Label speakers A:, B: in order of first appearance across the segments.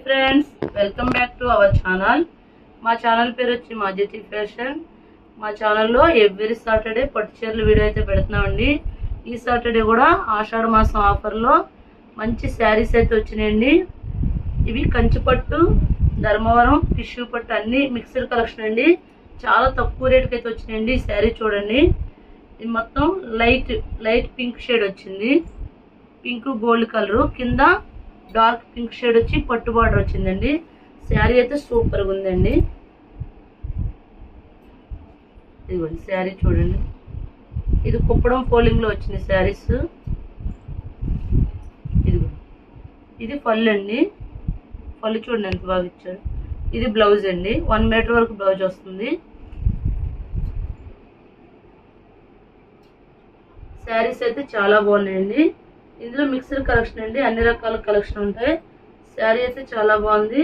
A: Friends, welcome back to our channel. మా channel పేరు వచ్చి మాజెటి ఫ్యాషన్. మా ఛానల్లో ఎవ్రీ సాటర్డే పట్టు చీరల వీడియో అయితే పెడుతున్నామండి. ఈ సాటర్డే కూడా ఆషాఢ మాసం ఆఫర్లో మంచి శారీస్ అయితే వచ్చినాయండి. ఇవి కంచిపట్టు, ధర్మవరం, టిష్యూ పట్టు అన్ని మిక్స్డ్ కలెక్షన్ అండి. చాలా తక్కువ రేటుకి అయితే వచ్చినాయండి. ఈ శారీ చూడండి, ఇది మొత్తం లైట్ పింక్ షేడ్ వచ్చింది. పింక్ గోల్డ్ కలరు, కింద డార్క్ పింక్ షేడ్ వచ్చి పట్టు బార్డర్ వచ్చిందండి. శారీ అయితే సూపర్గా ఉందండి. ఇదిగోండి శారీ చూడండి, ఇది కుప్పడం ఫోల్డింగ్లో వచ్చింది శారీస్. ఇదిగో ఇది పళ్ళు అండి. పళ్ళు చూడండి ఎంత బాగా ఇచ్చాడు. ఇది బ్లౌజ్ అండి, 1 మీటర్ వరకు బ్లౌజ్ వస్తుంది. శారీస్ అయితే చాలా బాగున్నాయండి. ఇందులో మిక్స్డ్ కలెక్షన్ అండి, అన్ని రకాల కలెక్షన్ ఉంటాయి. శారీ అయితే చాలా బాగుంది,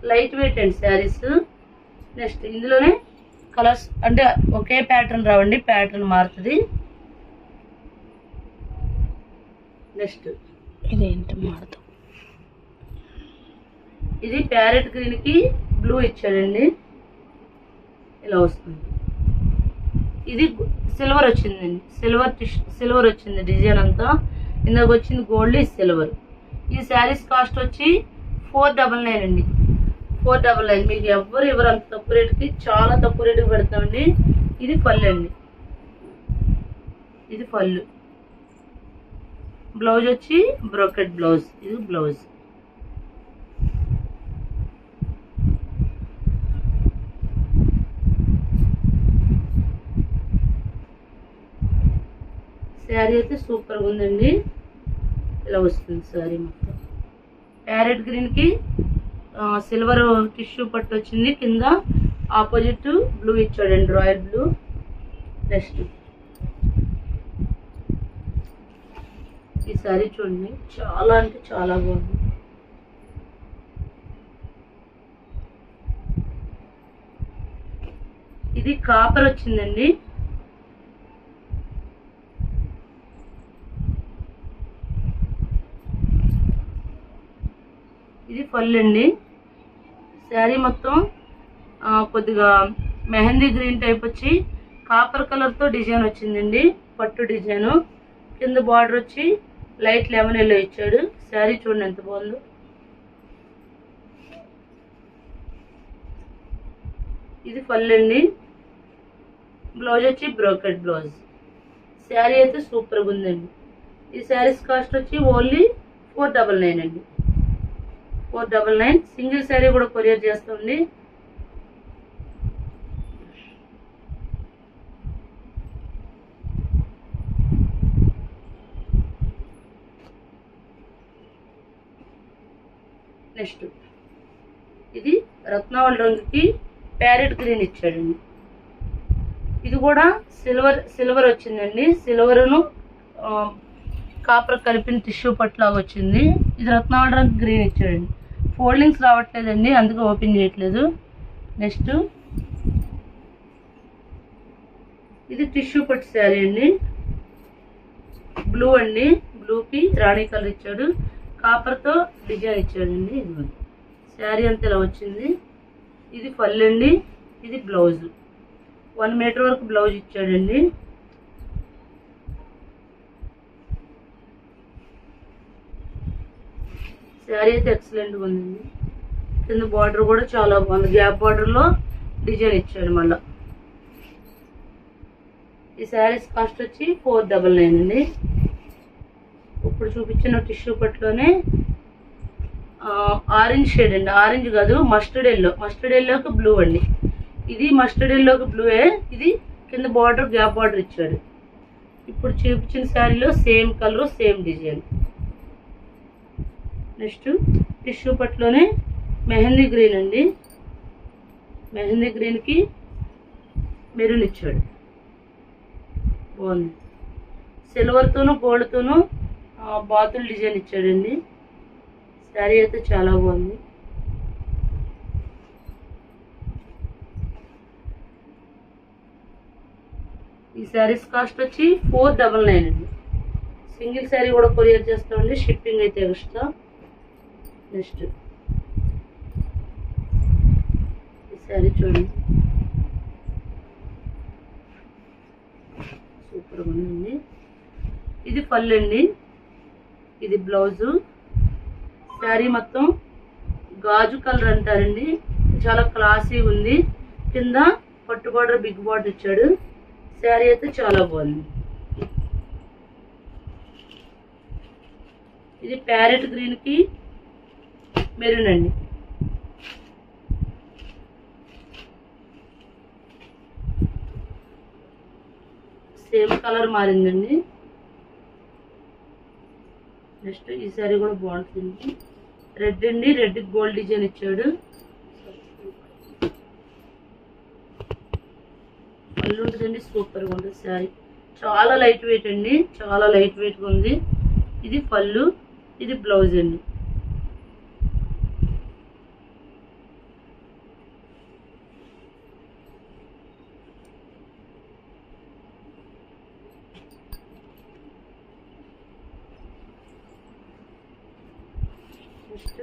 A: లైట్ వెయిట్ అండి శారీస్. నెక్స్ట్ ఇందులోనే కలర్స్ అంటే ఒకే ప్యాటర్న్ రావండి, ప్యాటర్న్ మారుతుంది. నెక్స్ట్
B: ఇదేంటి మారుతాం,
A: ఇది ప్యారెట్ గ్రీన్ కి బ్లూ ఇచ్చాడండి, ఇలా వస్తుంది. ఇది సిల్వర్ వచ్చిందండి, సిల్వర్ వచ్చింది డిజైన్ అంతా. ఇందాక వచ్చింది గోల్డ్, ఇది సిల్వర్. ఈ శారీస్ కాస్ట్ వచ్చి 499 అండి, 499. మీకు ఎవ్వరు ఎవరు అంత తక్కువ రేటుకి, చాలా తక్కువ రేటుకి పెడతామండి. ఇది పళ్ళు అండి, ఇది పళ్ళు. బ్లౌజ్ వచ్చి బ్రోకెట్ బ్లౌజ్, ఇది బ్లౌజ్. శారీ అయితే సూపర్గా ఉందండి, ఇలా వస్తుంది శారీ మొత్తం. ప్యారెట్ గ్రీన్కి సిల్వర్ టిష్యూ పట్టు వచ్చింది, కింద ఆపోజిట్ బ్లూ ఇచ్చాడండి, రాయల్ బ్లూ. నెక్స్ట్ ఈ శారీ చూడండి, చాలా అంటే చాలా బాగుంది. ఇది కాపర్ వచ్చిందండి. ఇది పళ్ళు అండి. శారీ మొత్తం కొద్దిగా మెహందీ గ్రీన్ టైప్ వచ్చి కాపర్ కలర్తో డిజైన్ వచ్చిందండి, పట్టు డిజైను. కింద బార్డర్ వచ్చి లైట్ లెమన్ ఎల్లో ఇచ్చాడు. శారీ చూడండి ఎంత బాగుందో. ఇది పళ్ళు అండి. బ్లౌజ్ వచ్చి బ్రోకెట్ బ్లౌజ్. శారీ అయితే సూపర్గా ఉందండి. ఈ శారీస్ కాస్ట్ వచ్చి ఓన్లీ 499 అండి, 499. సింగిల్ శారీ కూడా కొరియర్ చేస్తామండి. నెక్స్ట్ ఇది రత్నావళి రంగుకి ప్యారెట్ గ్రీన్ ఇచ్చాడండి. ఇది కూడా సిల్వర్ వచ్చిందండి. సిల్వర్ను కాపర్ కలిపిన టిష్యూ పట్లాగా వచ్చింది. ఇది రత్నావళి రంగు గ్రీన్ ఇచ్చాడండి. ఫోల్డింగ్స్ రావట్లేదండి, అందుకే ఓపెన్ చేయట్లేదు. నెక్స్ట్ ఇది టిష్యూ పట్టు శారీ అండి, బ్లూ అండి. బ్లూకి రాణి కలర్ ఇచ్చాడు, కాపర్తో డిజైన్ ఇచ్చాడండి. ఇది శారీ అంతా ఇలా వచ్చింది. ఇది పళ్ళు అండి, ఇది బ్లౌజ్. 1 మీటర్ వరకు బ్లౌజ్ ఇచ్చాడండి. శారీ అయితే ఎక్సలెంట్గా ఉందండి. కింద బార్డర్ కూడా చాలా బాగుంది, గ్యాప్ బార్డర్లో డిజైన్ ఇచ్చాడు మళ్ళా. ఈ శారీస్ కాస్ట్ వచ్చి 499 అండి. ఇప్పుడు చూపించిన టిష్యూ పట్టులోనే ఆరెంజ్ షేడ్ అండి, ఆరెంజ్ కాదు మస్టర్డ్ ఎల్లోకి బ్లూ అండి. ఇది మస్టర్డ్ ఎల్లోకి బ్లూయే. ఇది కింద బార్డర్ గ్యాప్ బార్డర్ ఇచ్చాడు. ఇప్పుడు చూపించిన శారీలో same colour, same design. Next tissue పట్టులోనే మెహందీ గ్రీన్ అండి. మెహందీ గ్రీన్కి మెరూన్ ఇచ్చాడు, బాగుంది. సిల్వర్తోనూ గోల్డ్తోనూ బాతుల్ డిజైన్ ఇచ్చాడండి. శారీ అయితే చాలా బాగుంది. ఈ శారీస్ కాస్ట్ వచ్చి 499 అండి. సింగిల్ శారీ కూడా కొరియర్ చేస్తామండి, షిప్పింగ్ అయితే ఎక్స్ట్రా. నెక్స్ట్ శారీ చూడండి, సూపర్గా ఉందండి. ఇది పళ్ళు అండి, ఇది బ్లౌజు. శారీ మొత్తం గాజు కలర్ అంటారండి, చాలా క్లాసీగా ఉంది. కింద పట్టు బార్డర్ బిగ్ బార్డర్ ఇచ్చాడు. శారీ అయితే చాలా బాగుంది. ఇది ప్యారెట్ గ్రీన్ కి మెరూన్ అండి. సేమ్ కలర్ మారిందండి. నెక్స్ట్ ఈ శారీ కూడా బాగుంటుంది. రెడ్ అండి, రెడ్ గోల్డ్ డిజైన్ ఇచ్చాడు. పళ్ళు ఉంటుందండి, సూపర్గా ఉంటుంది శారీ. చాలా లైట్ వెయిట్ అండి, చాలా లైట్ వెయిట్గా ఉంది. ఇది పళ్ళు, ఇది బ్లౌజ్ అండి. నెక్స్ట్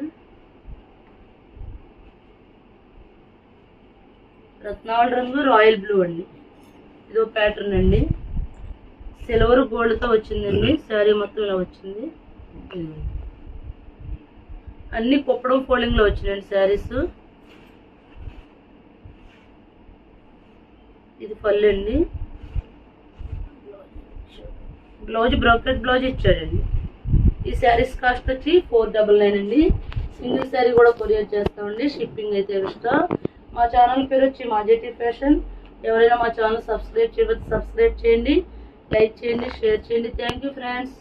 A: రత్నావళి రంగు రాయల్ బ్లూ అండి. ఇదో ప్యాటర్న్ అండి, సిల్వర్ గోల్డ్ తో వచ్చిందండి. శారీ మొత్తం ఇలా వచ్చింది. అన్ని కుప్పడం ఫోల్డింగ్ లో వచ్చినాయండి శారీస్. ఇది పళ్ళు అండి, బ్లౌజ్ బ్రోకెట్ బ్లౌజ్ ఇచ్చాడండి. ఈ శారీస్ కాస్ట్ వచ్చి 499 అండి. సింగిల్ శారీ కూడా కొరియర్ చేస్తామండి, షిప్పింగ్ అయితే ఎక్స్ట్రా. మా ఛానల్ పేరు వచ్చి మాజేటి ఫ్యాషన్. ఎవరైనా మా ఛానల్ సబ్స్క్రైబ్ చేయకపోతే సబ్స్క్రైబ్ చేయండి, లైక్ చేయండి, షేర్ చేయండి. Thank you friends.